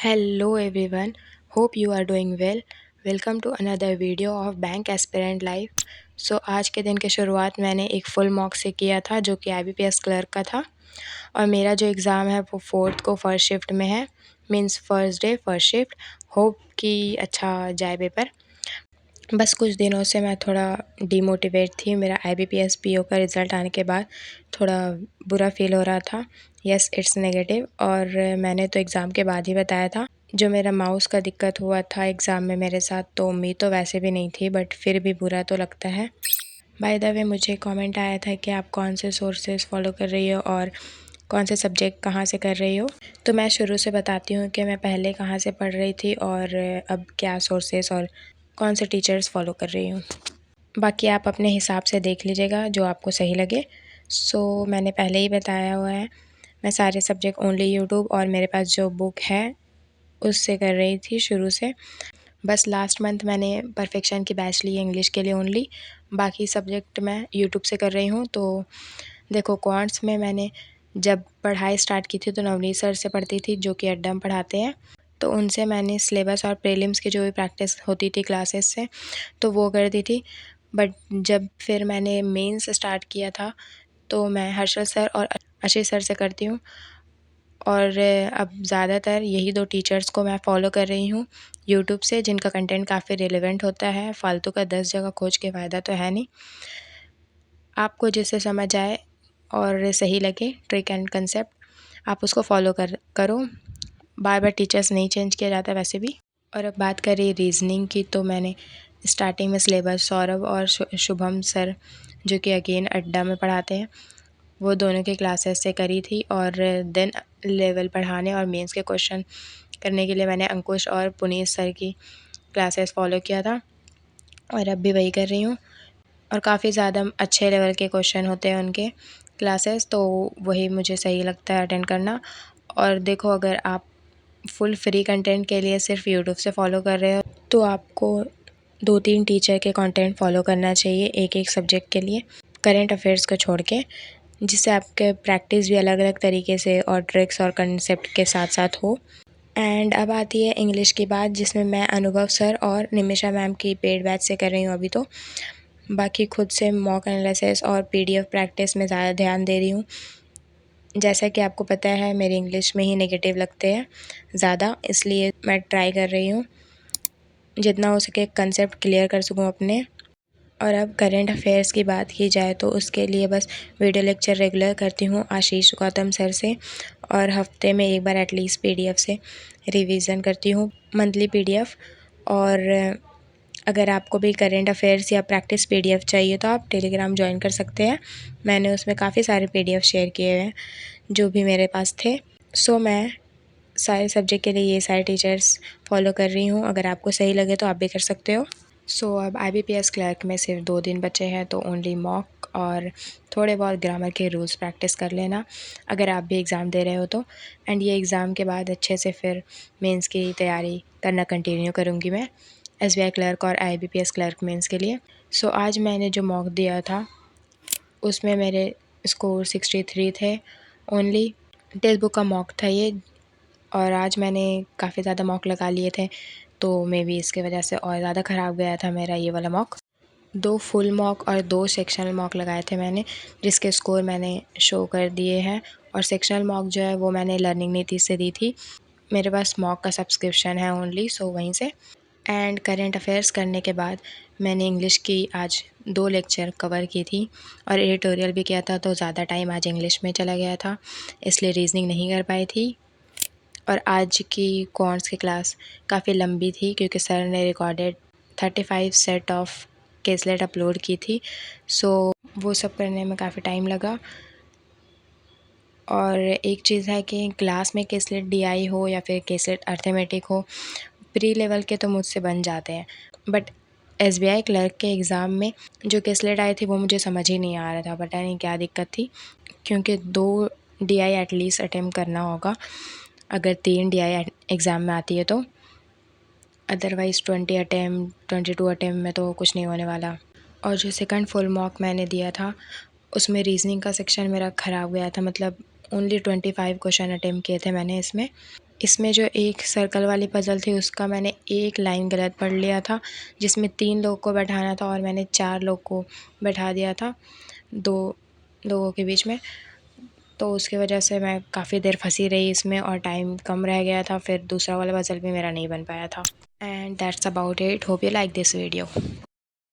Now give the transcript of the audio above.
Hello everyone, hope you are doing well. Welcome to another video of bank aspirant life. आज के दिन की शुरुआत मैंने एक फुल मॉक से किया था जो कि IBPS क्लर्क का था। और मेरा जो एग्ज़ाम है वो 4th को फर्स्ट शिफ्ट में है, means first day first shift. Hope कि अच्छा जाए पेपर। बस कुछ दिनों से मैं थोड़ा डिमोटिवेट थी। मेरा IBPS PO का रिज़ल्ट आने के बाद थोड़ा बुरा फील हो रहा था। Yes, it's negative. और मैंने तो एग्ज़ाम के बाद ही बताया था। जो मेरा माउस का दिक्कत हुआ था एग्ज़ाम में मेरे साथ, तो उम्मीद तो वैसे भी नहीं थी, बट फिर भी बुरा तो लगता है। बाय द वे, मुझे कमेंट आया था कि आप कौन से सोर्सेज फॉलो कर रही हो और कौन से सब्जेक्ट कहाँ से कर रही हो। तो मैं शुरू से बताती हूँ कि मैं पहले कहाँ से पढ़ रही थी और अब क्या सोर्सेज और कौन से टीचर्स फॉलो कर रही हूँ। बाकी आप अपने हिसाब से देख लीजिएगा जो आपको सही लगे। मैंने पहले ही बताया हुआ है, मैं सारे सब्जेक्ट ओनली यूट्यूब और मेरे पास जो बुक है उससे कर रही थी शुरू से। बस लास्ट मंथ मैंने परफेक्शन की बैच ली है इंग्लिश के लिए ओनली। बाकी सब्जेक्ट मैं यूट्यूब से कर रही हूँ। तो देखो, क्वांट्स में मैंने जब पढ़ाई स्टार्ट की थी तो नवनीत सर से पढ़ती थी जो कि अड्डा में पढ़ाते हैं। तो उनसे मैंने सिलेबस और प्रीलिम्स की जो भी प्रैक्टिस होती थी क्लासेस से, तो वो करती थी। बट जब फिर मैंने मेंस स्टार्ट किया था तो मैं हर्षल सर और आशीष सर से करती हूँ। और अब ज़्यादातर यही दो टीचर्स को मैं फॉलो कर रही हूँ यूट्यूब से, जिनका कंटेंट काफ़ी रिलेवेंट होता है। फालतू का 10 जगह खोज के फ़ायदा तो है नहीं। आपको जिससे समझ आए और सही लगे ट्रिक एंड कंसेप्ट, आप उसको फॉलो करो। बार बार टीचर्स नहीं चेंज किया जाता वैसे भी। और अब बात करें रीजनिंग की, तो मैंने स्टार्टिंग में सिलेबस सौरभ और शुभम सर जो कि अगेन अड्डा में पढ़ाते हैं, वो दोनों की क्लासेस से करी थी। और देन लेवल बढ़ाने और मेंस के क्वेश्चन करने के लिए मैंने अंकुश और पुनीत सर की क्लासेस फॉलो किया था और अब भी वही कर रही हूँ। और काफ़ी ज़्यादा अच्छे लेवल के क्वेश्चन होते हैं उनके क्लासेस, तो वही मुझे सही लगता है अटेंड करना। और देखो, अगर आप फुल फ्री कंटेंट के लिए सिर्फ यूट्यूब से फॉलो कर रहे हो तो आपको 2-3 टीचर के कंटेंट फॉलो करना चाहिए एक एक सब्जेक्ट के लिए, करंट अफेयर्स को छोड़ के, जिससे आपके प्रैक्टिस भी अलग अलग तरीके से और ट्रिक्स और कंसेप्ट के साथ साथ हो। एंड अब आती है इंग्लिश की बात, जिसमें मैं अनुभव सर और निमिषा मैम की पेड बैच से कर रही हूँ अभी तो। बाकी खुद से मॉक एनालिसिस और PDF प्रैक्टिस में ज़्यादा ध्यान दे रही हूँ। जैसा कि आपको पता है मेरे इंग्लिश में ही नेगेटिव लगते हैं ज़्यादा, इसलिए मैं ट्राई कर रही हूँ जितना हो सके कंसेप्ट क्लियर कर सकूँ अपने। और अब करंट अफेयर्स की बात की जाए तो उसके लिए बस वीडियो लेक्चर रेगुलर करती हूँ आशीष गौतम सर से, और हफ्ते में एक बार एटलीस्ट PDF से रिवीजन करती हूँ, मंथली PDF। और अगर आपको भी करंट अफेयर्स या प्रैक्टिस PDF चाहिए तो आप टेलीग्राम ज्वाइन कर सकते हैं। मैंने उसमें काफ़ी सारे PDF शेयर किए हुए हैं जो भी मेरे पास थे। मैं सारे सब्जेक्ट के लिए ये सारे टीचर्स फॉलो कर रही हूँ। अगर आपको सही लगे तो आप भी कर सकते हो। अब IBPS क्लर्क में सिर्फ 2 दिन बचे हैं, तो ओनली मॉक और थोड़े बहुत ग्रामर के रूल्स प्रैक्टिस कर लेना अगर आप भी एग्ज़ाम दे रहे हो तो। एंड ये एग्ज़ाम के बाद अच्छे से फिर मेंस की तैयारी करना कंटिन्यू करूँगी मैं, SBI क्लर्क और IBPS क्लर्क मेंस के लिए। आज मैंने जो मॉक दिया था उसमें मेरे स्कोर 63 थे ओनली। टेक्स्ट बुक का मॉक था ये, और आज मैंने काफ़ी ज़्यादा मॉक लगा लिए थे, तो मे बी इसकी वजह से और ज़्यादा ख़राब गया था मेरा ये वाला मॉक। 2 फुल मॉक और 2 सेक्शनल मॉक लगाए थे मैंने, जिसके स्कोर मैंने शो कर दिए हैं। और सेक्शनल मॉक जो है वो मैंने लर्निंग नीति से दी थी। मेरे पास मॉक का सब्सक्रिप्शन है ओनली, वहीं से। एंड करंट अफेयर्स करने के बाद मैंने इंग्लिश की आज 2 लेक्चर कवर की थी और एडिटोरियल भी किया था, तो ज़्यादा टाइम आज इंग्लिश में चला गया था, इसलिए रीजनिंग नहीं कर पाई थी। और आज की कॉर्स की क्लास काफ़ी लंबी थी क्योंकि सर ने recorded 35 set of caselet upload की थी। वो सब करने में काफ़ी टाइम लगा। और एक चीज़ है कि क्लास में केसलेट DI हो या फिर केसलेट अर्थमेटिक हो, प्री लेवल के तो मुझसे बन जाते हैं, बट SBI क्लर्क के एग्ज़ाम में जो केसलेट आई थी वो मुझे समझ ही नहीं आ रहा था, पता नहीं क्या दिक्कत थी। क्योंकि 2 DI एटलीस्ट अटेम्प्ट करना होगा अगर 3 DI एग्ज़ाम में आती है तो, अदरवाइज़ 20 अटेम्प्ट 22 अटेम्प्ट में तो कुछ नहीं होने वाला। और जो सेकंड फुल मॉक मैंने दिया था उसमें रीजनिंग का सेक्शन मेरा ख़राब गया था, मतलब ओनली 25 क्वेश्चन अटेम्प्ट किए थे मैंने इसमें। इसमें जो एक सर्कल वाली पज़ल थी उसका मैंने एक लाइन गलत पढ़ लिया था, जिसमें 3 लोग को बैठाना था और मैंने 4 लोग को बैठा दिया था 2 लोगों के बीच में। तो उसकी वजह से मैं काफ़ी देर फंसी रही इसमें और टाइम कम रह गया था, फिर दूसरा वाला पज़ल भी मेरा नहीं बन पाया था। And that's about it. Hope you like this video.